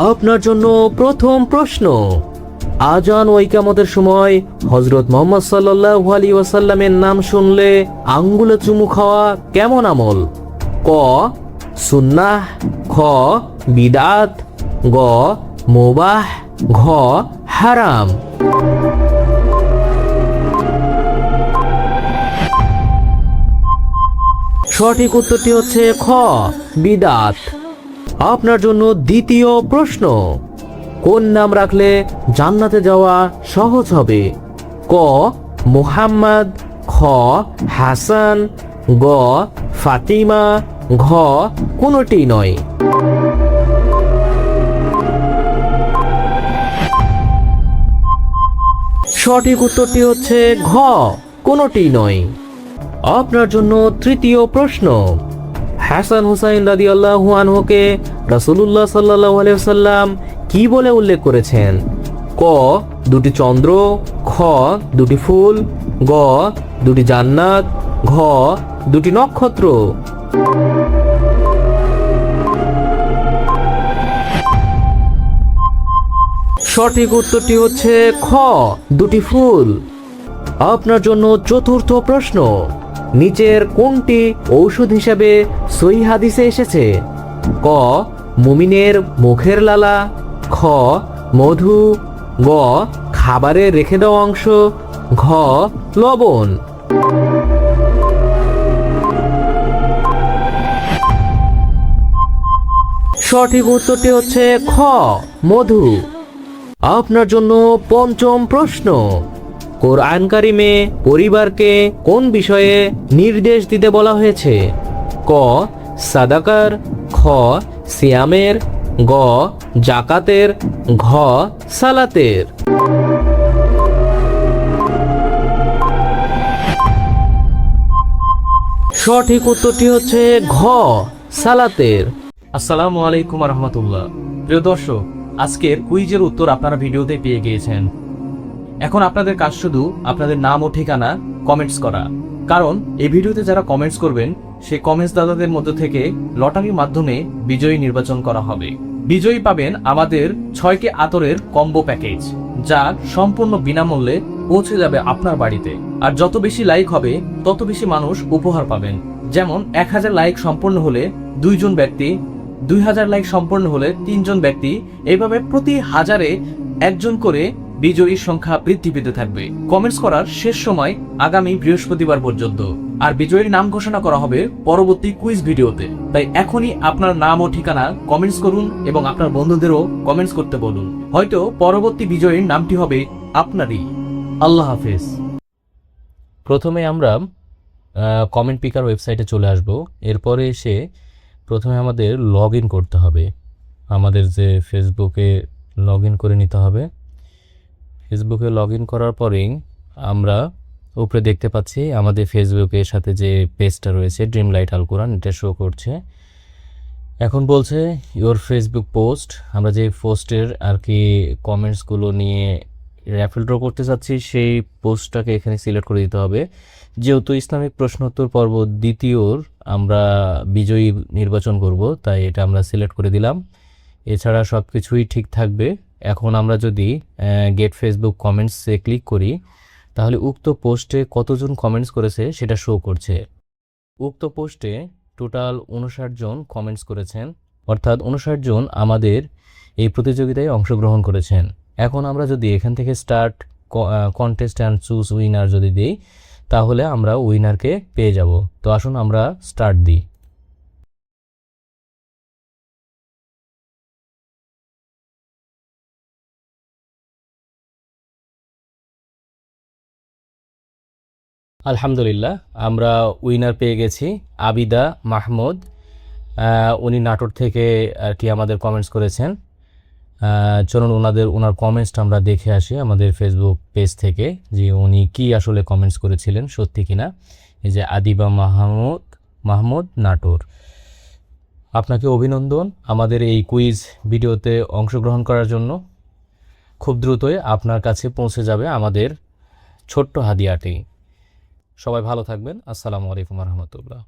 আপনার জন্য প্রথম প্রশ্ন, আজান ও ইকামতের সময় হযরত মুহাম্মদ সাল্লাল্লাহু আলাইহি ওয়াসাল্লামের নাম শুনলে আঙ্গুলে চুমু খাওয়া কেমন আমল? ক সুন্নাহ, খ বিদআত, গ মুবাহ, ঘ হারাম। সঠিক উত্তরটি হচ্ছে খ বিদআত। আপনার জন্য দ্বিতীয় প্রশ্ন, কোন নাম রাখলে জান্নাতে যাওয়া সহজ হবে? ক মুহাম্মদ, খ হাসান, গ ফাতিমা, ঘ কোনোটি নয়। সঠিক উত্তরটি হচ্ছে ঘ কোনোটি নয়। আপনার জন্য তৃতীয় প্রশ্ন, হাসান হুসাইন রাদিয়াল্লাহু আনহুকে রাসূলুল্লাহ সাল্লাল্লাহু আলাইহি ওয়াসাল্লাম কি বলে উল্লেখ করেছেন? ক দুটি চন্দ্র, খ দুটি ফুল, গ দুটি জান্নাত, ঘ দুটি নক্ষত্র। সঠিক উত্তরটি হচ্ছে খ দুটি ফুল। আপনার জন্য চতুর্থ প্রশ্ন, নিচের কোনটি ঔষধ হিসেবে সহিহ হাদিসে এসেছে? ক মুমিনের মুখের লালা, খ মধু, গ খাবারে রেখে দেওয়া অংশ, ঘ লবণ। সঠিক উত্তরটি হচ্ছে খ মধু। আপনার জন্য পঞ্চম প্রশ্ন, কোরআন কারিমে পরিবারকে কোন বিষয়ে নির্দেশ দিতে বলা হয়েছে? ক সাদাকার, খ সিয়ামের, গ জাকাতের, ঘ সালাতের। সঠিক উত্তরটি হচ্ছে ঘ সালাতের। আসসালামু আলাইকুম রহমতুল্লাহ। প্রিয় দর্শক, আজকের কুইজের উত্তর আপনারা ভিডিওতে পেয়ে গিয়েছেন। এখন আপনাদের কাজ শুধু আপনাদের নাম ও ঠিকানা কমেন্টস করা, কারণ এই ভিডিওতে যারা কমেন্টস করবেন সেই কমেন্টস দাতাদের মধ্য থেকে লটারির মাধ্যমে বিজয়ী নির্বাচন করা হবে। বিজয়ী পাবেন আমাদের 6টি আতরের কম্বো প্যাকেজ, যা সম্পূর্ণ বিনামূল্যে পৌঁছে যাবে আপনার বাড়িতে। আর যত বেশি লাইক হবে তত বেশি মানুষ উপহার পাবেন। যেমন 1000 লাইক সম্পূর্ণ হলে 2 জন ব্যক্তি, 2000 লাইক সম্পূর্ণ হলে 3 জন ব্যক্তি, এইভাবে প্রতি 1000-এ 1 জন করে বিজয়ীর সংখ্যা বৃদ্ধি পেতে থাকবে। কমেন্টস করার শেষ সময় আগামী বৃহস্পতিবার পর্যন্ত, আর বিজয়ীর নাম ঘোষণা করা হবে পরবর্তী কুইজ ভিডিওতে। তাই এখনই আপনার নাম ও ঠিকানা কমেন্টস করুন এবং আপনার বন্ধুদেরও কমেন্টস করতে বলুন। হয়তো পরবর্তী বিজয়ীর নামটি হবে আপনারই। আল্লাহ হাফেজ। প্রথমে আমরা কমেন্ট পিকার ওয়েবসাইটে চলে আসব। এরপরে এসে প্রথমে আমাদের লগ ইন করতে হবে। আমাদের যে ফেসবুকে লগ ইন করে নিতে হবে। ফেসবুকে লগ ইন করার পরেই আমরা উপরে দেখতে পাচ্ছি আমাদের ফেসবুকের সাথে যে পেজটা রয়েছে ড্রিম লাইট আল কোরআন, এটা শো করছে। এখন বলছে ইওর ফেসবুক পোস্ট। আমরা যে পোস্টের আর কি কমেন্টসগুলো নিয়ে র্যাফেল ড্র করতে চাচ্ছি সেই পোস্টটাকে এখানে সিলেক্ট করে দিতে হবে। যেহেতু ইসলামিক প্রশ্নোত্তর পর্ব দ্বিতীয়র আমরা বিজয়ী নির্বাচন করব, তাই এটা আমরা সিলেক্ট করে দিলাম। এছাড়া সব কিছুই ঠিক থাকবে। এখন আমরা যদি গেট ফেসবুক কমেন্টসে ক্লিক করি তাহলে উক্ত পোস্টে কতজন কমেন্টস করেছে সেটা শো করছে। উক্ত পোস্টে টোটাল 59 জন কমেন্টস করেছেন, অর্থাৎ 59 জন আমাদের এই প্রতিযোগিতায় অংশগ্রহণ করেছেন। এখন আমরা যদি এখান থেকে start contest and choose winner যদি দিই তাহলে আমরা উইনারকে পেয়ে যাব। তো আসুন আমরা স্টার্ট দিই। আলহামদুলিল্লাহ, আমরা উইনার পেয়ে গেছি আবিদা মাহমুদ। উনি নাটোর থেকে আর কি আমাদের কমেন্টস করেছেন। চলুন ওনার কমেন্টসটা আমরা দেখে আসি আমাদের ফেসবুক পেজ থেকে, যে উনি কি আসলে কমেন্টস করেছিলেন, সত্যি কিনা। এই যে আদিবা মাহমুদ নাটোর, আপনাকে অভিনন্দন আমাদের এই কুইজ ভিডিওতে অংশগ্রহণ করার জন্য। খুব দ্রুতই আপনার কাছে পৌঁছে যাবে আমাদের ছোট্ট হাদিয়াটি। সবাই ভালো থাকবেন। আসসালামু আলাইকুম রহমতুল্লাহ।